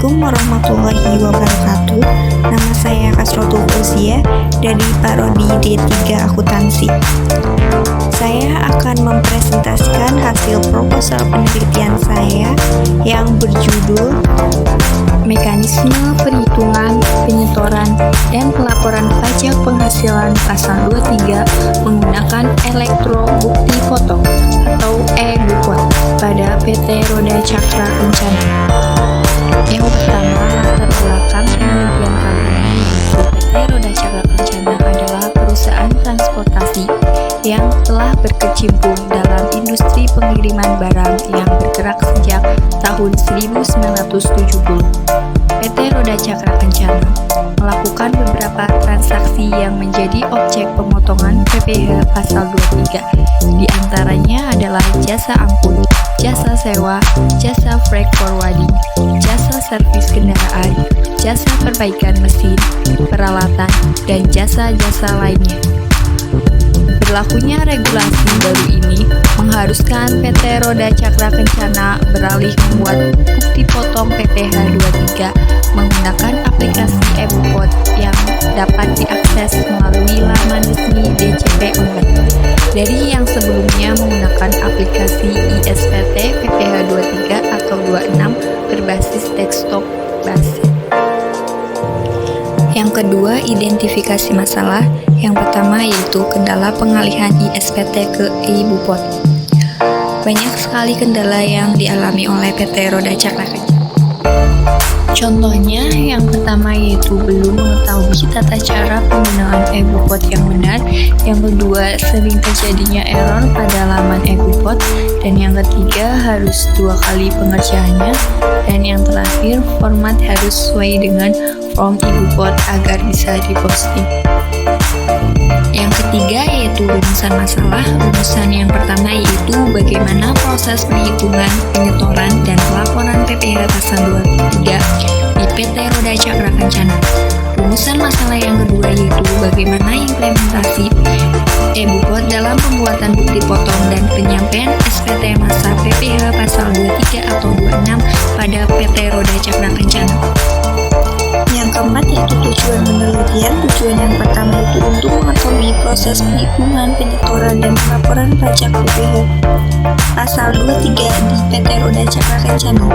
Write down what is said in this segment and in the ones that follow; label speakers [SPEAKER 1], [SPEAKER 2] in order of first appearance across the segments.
[SPEAKER 1] Assalamualaikum warahmatullahi wabarakatuh. Nama saya Kasrotul Fauzia dari Prodi D3 Akuntansi. Saya akan mempresentasikan hasil proposal penelitian saya yang berjudul Mekanisme Perhitungan, Penyetoran, dan Pelaporan Pajak Penghasilan Pasal 23 menggunakan Elektrobukti Potong atau e-Bupot pada PT Roda Cakra Kencana. Yang pertama, latar belakang penelitian kali ini yaitu PT Roda Cakra Kencana adalah perusahaan transportasi yang telah berkecimpung dalam industri pengiriman barang yang bergerak sejak tahun 1970. PT Roda Cakra Kencana melakukan beberapa transaksi yang menjadi objek pemotongan PPh pasal 23. Di antaranya adalah jasa angkut, jasa sewa, jasa freight forwarding, jasa servis kendaraan, jasa perbaikan mesin, peralatan, dan jasa-jasa lainnya. Berlakunya regulasi baru ini mengharuskan PT Roda Cakra Kencana beralih membuat bukti potong PPh 23 menggunakan aplikasi e-Bupot yang dapat diakses melalui laman resmi DCP Online. Dari yang sebelumnya menggunakan aplikasi ISPT PPh 23 atau 26 berbasis desktop base. Yang kedua, identifikasi masalah. Yang pertama yaitu kendala pengalihan ISPT ke e-Bupot. Banyak sekali kendala yang dialami oleh PT Roda Cakra Kencana. Contohnya, yang pertama yaitu belum mengetahui tata cara penggunaan e-Bupot yang benar. Yang kedua, sering terjadinya error pada laman e-Bupot. Dan yang ketiga, harus 2 kali pengerjaannya. Dan yang terakhir, format harus sesuai dengan form e-Bupot agar bisa diposting. Yang ketiga yaitu rumusan masalah. Rumusan yang pertama yaitu bagaimana proses perhitungan, penyetoran, dan pelaporan PPh pasal 23 di PT Roda Cakra Kencana. Rumusan masalah yang kedua yaitu bagaimana implementasi e-Bupot dalam pembuatan bukti potong dan penyampaian SPT masa PPh pasal 23 atau 26 pada PT Roda Cakra Kencana. Yang keempat yaitu tujuan penelitian. Tujuan yang pertama itu untuk mengetahui proses perhitungan, penyetoran, dan pelaporan pajak PPh pasal 23 di PT Roda Cakra Kencana.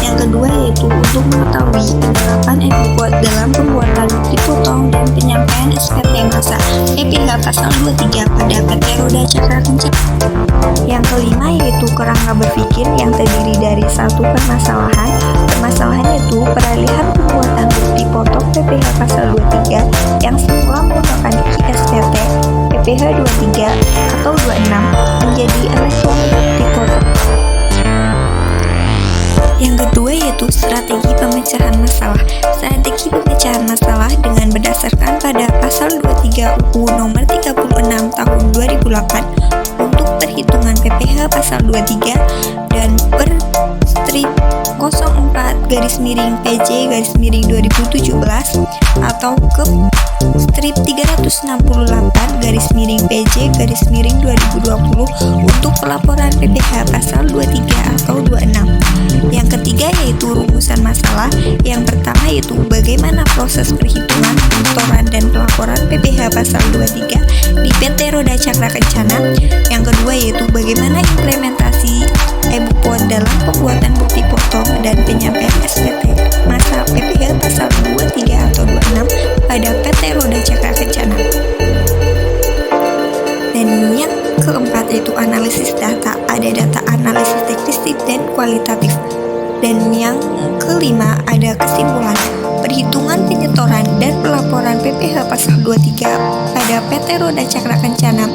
[SPEAKER 1] Yang kedua yaitu untuk mengetahui penerapan e-Bupot dalam pembuatan bukti potong dan penyampaian SPT masa PPh pasal 23 pada PT Roda Cakra Kencana. Yang kelima yaitu kerangka berpikir yang terdiri dari satu permasalahan. Permasalahan yaitu peralihan pembuatan bukti potong PPh pasal 23 yang semula menggunakan ISPT PPh 23 atau 26 menjadi elektronik bukti potong. Yang kedua yaitu strategi pemecahan masalah. Strategi pemecahan masalah dengan berdasarkan pada pasal 23 UU nomor 36 tahun 2008 untuk perhitungan PPh pasal 23 dan per strip 04 PJ 2017 atau ke strip 368 PJ 2020 untuk pelaporan PPh pasal 23 atau 26. Yang ketiga yaitu rumusan masalah. Yang pertama yaitu bagaimana proses perhitungan, penyetoran, dan pelaporan PPh pasal 23 di PT Roda Cakra Kencana. Yang kedua yaitu bagaimana implementasi e-Bupot dalam pembuatan bukti potong dan penyampaian SPT masa PPh pasal 23 atau 26 pada PT Roda Cakra Kencana. Dan yang keempat yaitu analisis data. Ada data analisis teknistif dan kualitatif. Dan yang kelima ada kesimpulan. Perhitungan, penyetoran, dan pelaporan PPh pasal 23 pada PT Roda Cakra Kencana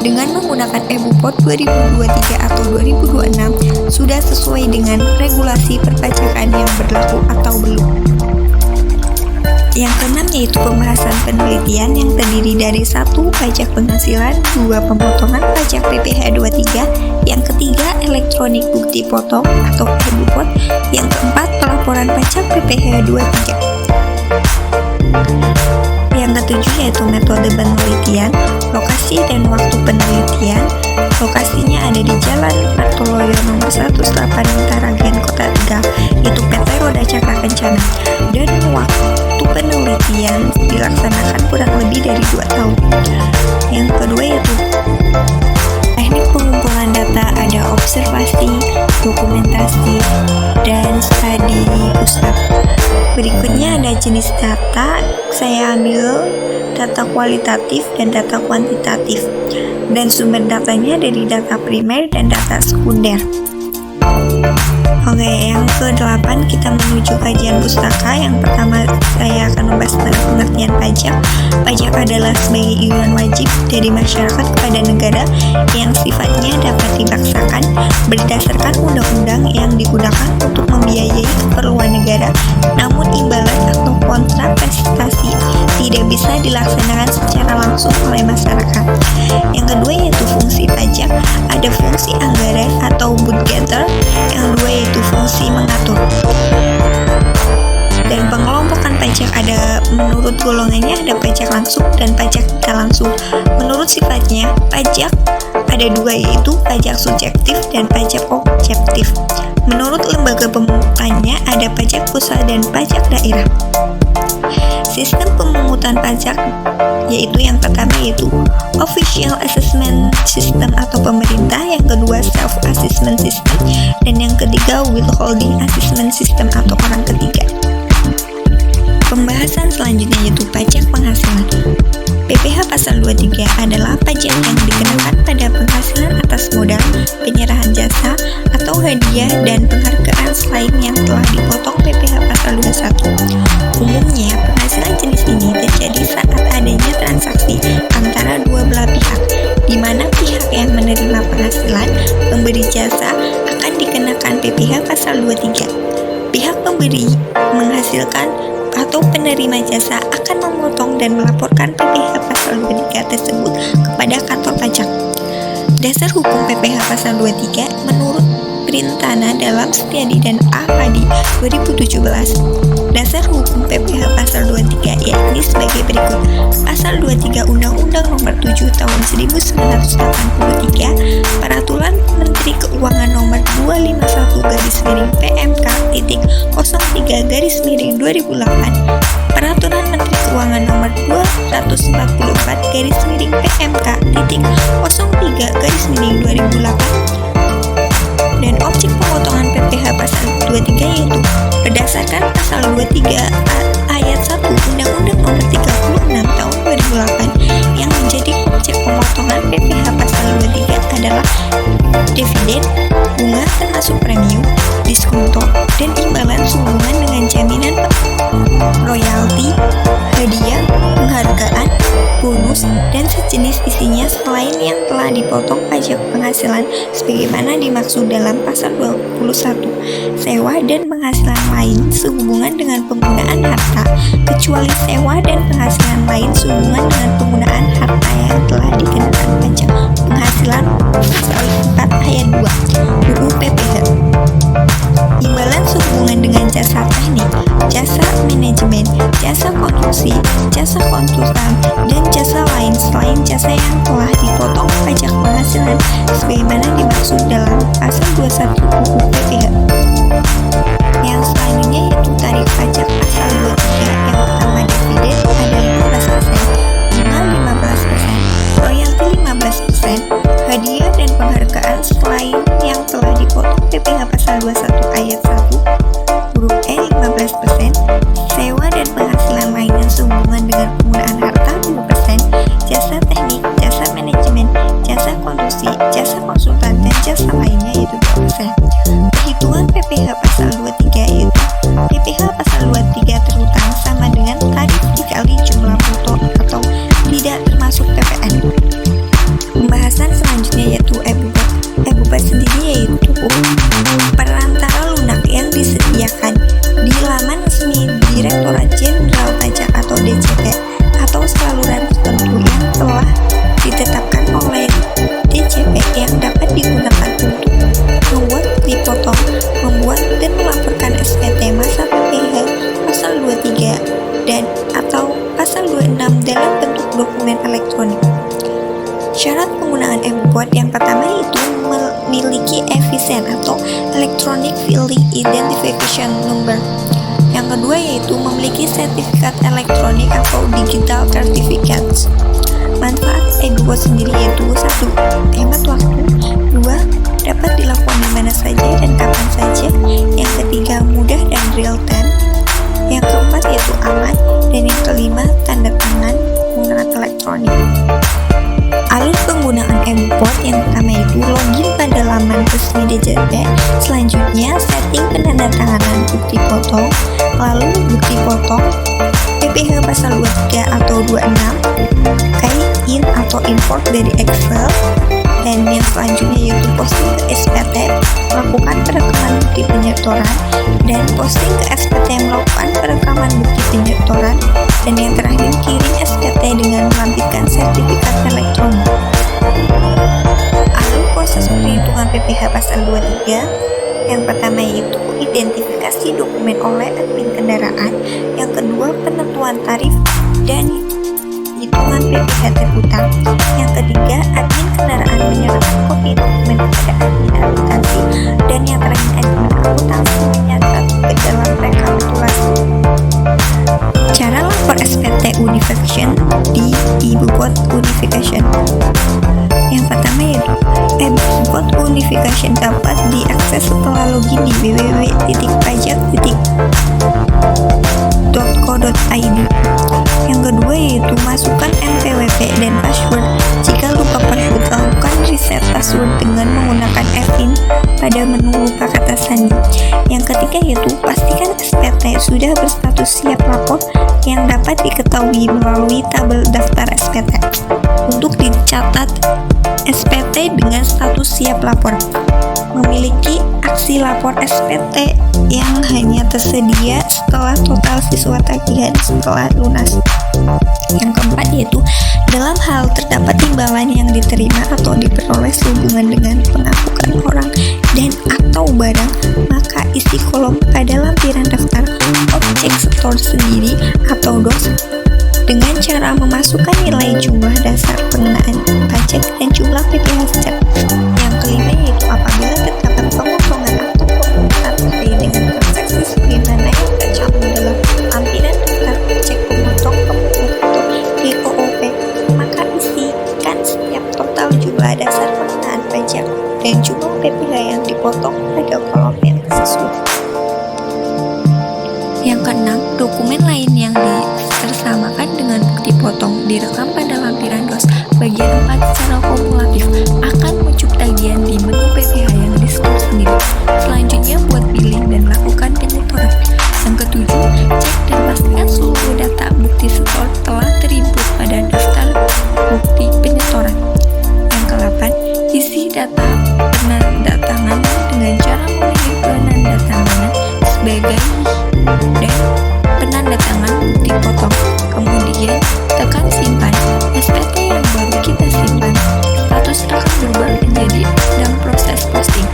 [SPEAKER 1] dengan menggunakan e-Bupot 2023 atau 2026 sudah sesuai dengan regulasi perpajakan yang berlaku atau belum. Yang keenam yaitu pembahasan penelitian yang terdiri dari 1. Pajak penghasilan, 2. Pemotongan pajak PPh 23, yang ketiga elektronik bukti potong atau e-Bupot, yang keempat pelaporan pajak PPh 23. Yang ketujuh yaitu metode penelitian, lokasi dan waktu penelitian. Lokasinya ada di Jalan Martoloyo nomor 108 Taragan, Kota Tegal, itu PT Roda Cakra Kencana. arsip, dan studi pusat. Berikutnya ada jenis data. Saya ambil data kualitatif dan data kuantitatif, dan sumber datanya dari data primer dan data sekunder. Oke, yang ke-8 kita menuju kajian pustaka. Yang pertama saya akan membahas tentang pengertian pajak. Pajak adalah sebagai iuran wajib dari masyarakat kepada negara yang sifatnya dapat dipaksakan berdasarkan undang-undang yang digunakan untuk membiayai keperluan negara, namun imbalan atau kontrak prestasi tidak bisa dilaksanakan secara langsung oleh masyarakat. Yang kedua yaitu fungsi pajak. Ada fungsi anggaran atau budgeter. Yang kedua yaitu fungsi mengatur. Dan pengelompokan pajak ada menurut golongannya, ada pajak langsung dan pajak tidak langsung. Menurut sifatnya, pajak ada dua, yaitu pajak subjektif dan pajak objektif. Menurut lembaga pemungutannya ada pajak pusat dan pajak daerah. Sistem pemungutan pajak yaitu yang pertama yaitu official assessment system atau pemerintah, yang kedua self assessment system, dan yang ketiga withholding assessment system atau orang ketiga. Pembahasan selanjutnya yaitu pajak penghasilan. PPh pasal 23 adalah pajak yang dikenakan pada penghasilan atas modal, penyerahan jasa, atau hadiah dan penghargaan selain yang telah dipotong PPh pasal 21. Umumnya, penghasilan jenis ini terjadi saat adanya transaksi antara dua belah pihak, di mana pihak yang menerima penghasilan, pemberi jasa, akan dikenakan PPh pasal 23. Pihak pemberi menghasilkan atau penerima jasa akan memotong dan melaporkan PPh pasal 23 tersebut kepada kantor pajak. Dasar hukum PPh pasal 23 menurut Printana dalam Setiadi dan Ahmadi 2017. Dasar hukum PPh pasal 23 yakni sebagai berikut. Pasal 23 Undang-Undang Nomor 7 Tahun 1983, Peraturan Menteri Keuangan Nomor 251/PMK.03/2008, Peraturan Menteri Keuangan Nomor 244/PMK.03/2008, dan objek pemotongan PPh pasal 23 yaitu berdasarkan pasal 23 ayat 1 Undang-Undang Nomor 36 Tahun 2008 yang menjadi objek pemotongan PPh pasal 23 adalah dividen, bunga termasuk premium, diskonto, dan imbalan sehubungan dengan jaminan royalti, hadiah, penghargaan, bonus, dan sejenis isinya selain yang telah dipotong pajak penghasilan sebagaimana dimaksud dalam pasal 21. Sewa dan penghasilan lain sehubungan dengan penggunaan harta, kecuali sewa dan penghasilan lain sehubungan dengan penggunaan harta yang telah dikenakan pajak penghasilan pasal 4 ayat 2 UU PPh. Imbalan sehubungan dengan jasa teknik, jasa manajemen, jasa konstruksi, jasa konsultan, dan jasa lain selain jasa yang telah dipotong pajak penghasilan sebagaimana dimaksud dalam pasal 21 UU PPh. Yang selanjutnya yaitu tarif pajak pasal 23. Yang pertama dividen ada 15%, bunga 15%, royalti 15%, hadiah dan penghargaan selain yang telah dipotong PPh pasal 21 ayat 1 huruf E 15%, sewa dan penghasilan lain yang sehubungan dengan penggunaan harta 2%, jasa teknik, jasa manajemen, jasa konstruksi, jasa konsultan, dan jasa lainnya yaitu 2%. Perhitungan PPh pasal 23 yaitu PPh pasal 23 terutang sama dengan tarif dikali jumlah bruto atau tidak termasuk PPN. Pembahasan selanjutnya yaitu e-bupat. E-bupat sendiri yaitu perantara lunak yang disediakan di laman resmi Direktorat Jenderal Pajak atau DJP atau saluran tertentu yang telah ditetapkan oleh DJP yang dapat digunakan untuk membuat, dipotong, membuat, dan melaporkan SPT masa PPh pasal 23 dan atau pasal 26 dalam bentuk dokumen elektronik. Syarat penggunaan e-bupat yang pertama yaitu memiliki EFICEN atau Electronic Filing Identification Number. Yang kedua yaitu memiliki sertifikat elektronik atau digital certificates. Manfaat e-bupat sendiri yaitu 1. Hemat waktu, 2. Dapat dapat dilakukan di mana saja dan kapan saja. Yang ketiga, mudah dan real time. Yang keempat yaitu aman, dan yang kelima, tanda tangan menggunakan elektronik. Alur penggunaan e-Bupot yang pertama itu login pada laman resmi DJP, selanjutnya setting penandatanganan bukti potong, lalu bukti potong, PPH pasal 23 atau 26, kait in atau import dari Excel, dan yang selanjutnya yaitu posting ke SPT, melakukan perekaman bukti penyetoran, dan posting ke SPT melakukan perekaman bukti penyetoran, dan yang terakhir kirim SPT dengan melampirkan sertifikat elektronik. Alur proses perhitungan PPH pasal 23, yang pertama yaitu identifikasi dokumen oleh admin kendaraan, yang kedua penentuan tarif dan hitungan PPH terhutang, yang ketiga admin kendaraan menyerahkan kopi dokumen kepada admin akuntansi, dan yang terakhir admin akuntansi menyatat ke dalam rekapitulasi. Cara lapor SPT Unification di e-Bupot Unification. Yang pertama yaitu e-Bupot Unification dapat diakses setelah login di www.pajak.co.id. Yang kedua yaitu masukkan NPWP dan password. Jika lupa password, lakukan reset password dengan menggunakan Fin pada menu lupa kata sandi. Yang ketiga yaitu pastikan SPT sudah berstatus siap lapor yang dapat diketahui melalui tabel daftar SPT. Untuk dicatat SPT dengan status siap lapor, memiliki aksi lapor SPT yang hanya tersedia setelah total siswa tagihan setelah lunas. Yang keempat yaitu dalam hal terdapat timbalan yang diterima atau diperoleh sehubungan dengan pengakukan orang dan atau barang, maka isi kolom pada lampiran daftar objek setor sendiri atau DOS dengan cara memasukkan nilai jumlah dasar pengenaan pajak dan jumlah PPh setiap. Yang kelima yaitu apabila terdapat pemotongan atau pemungutan terkait dengan transaksi sebagaimana yang tercantum dalam lampiran daftar objek pemotong atau DOOP, maka isikan setiap total jumlah dasar pengenaan pajak dan jumlah PPh yang dipotong pada kolom yang sesuai. Yang keenam, dokumen lain yang ditersamakan dengan bukti potong direkam pada lampiran DOS bagian 4 secara kumulatif akan muncul tagihan di menu PPh yang di-store sendiri. Selanjutnya buat billing dan lakukan penyetoran. Yang ketujuh, cek dan pastikan seluruh data bukti setor telah terinput pada daftar bukti penyetoran. Yang ke-8, isi data penandatanganan dengan cara memilih penandatanganan sebagai dan penandatangan bukti potong. Kemudian tekan simpan. SPT yang baru kita simpan status akan berubah menjadi dalam proses posting.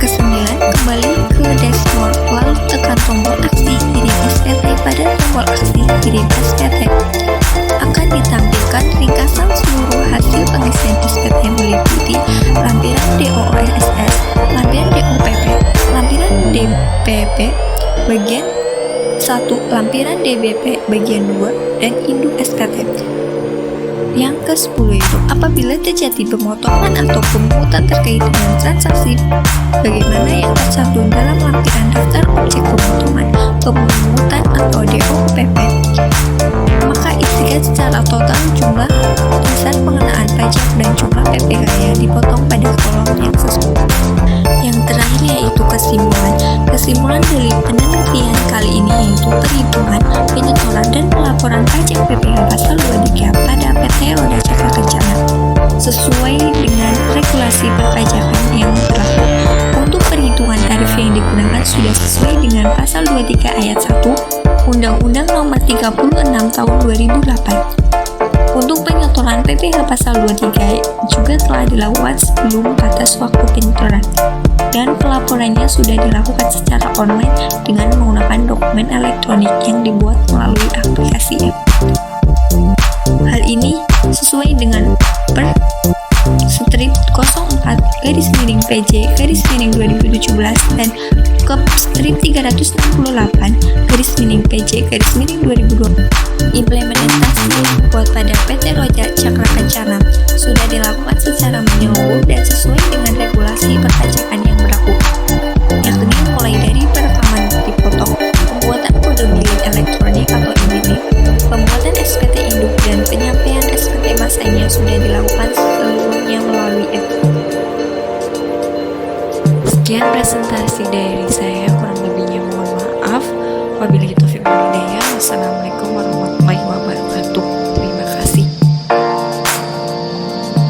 [SPEAKER 1] Kesembilan, kembali ke dashboard lalu tekan tombol aksi kirim SPT. Pada tombol aksi kirim SPT akan ditampilkan ringkasan seluruh hasil pengisian SPT meliputi lampiran DOSS, lampiran DOPP, lampiran DPP bagian 1, lampiran DBP bagian 2, dan induk SPT. Yang ke-10 itu apabila terjadi pemotongan atau pemungutan terkait dengan transaksi bagaimana yang tercantum dalam lampiran daftar objek pemotongan, pemungutan atau DOPP, maka isikan secara total jumlah dasar pengenaan pajak dan jumlah PPh yang dipotong pada kolom yang sesuai. Yang terakhir yaitu kesimpulan. Kesimpulan dari penelitian kali ini yaitu perhitungan, penyetoran, dan pelaporan pajak PPh pasal 23 pada PT Roda Cakra Kencana sesuai dengan regulasi perpajakan yang berlaku. Untuk perhitungan tarif yang digunakan sudah sesuai dengan pasal 23 ayat 1 Undang-Undang Nomor 36 Tahun 2008. Untuk penyetoran PPh pasal 23 juga telah dilakukan sebelum batas waktu penyetoran, dan pelaporannya sudah dilakukan secara online dengan menggunakan dokumen elektronik yang dibuat melalui aplikasi app. Hal ini sesuai dengan per strip 04/PJ/2017 dan ke strip 368/PJ/2020. Implementasi buat pada PT Roda Cakra Kencana sudah dilakukan secara menyeluruh dan sesuai dengan regulasi kasih dari saya, kurang lebihnya mohon maaf. Wabillahi taufiq wal hidayah. Wassalamualaikum warahmatullahi wabarakatuh.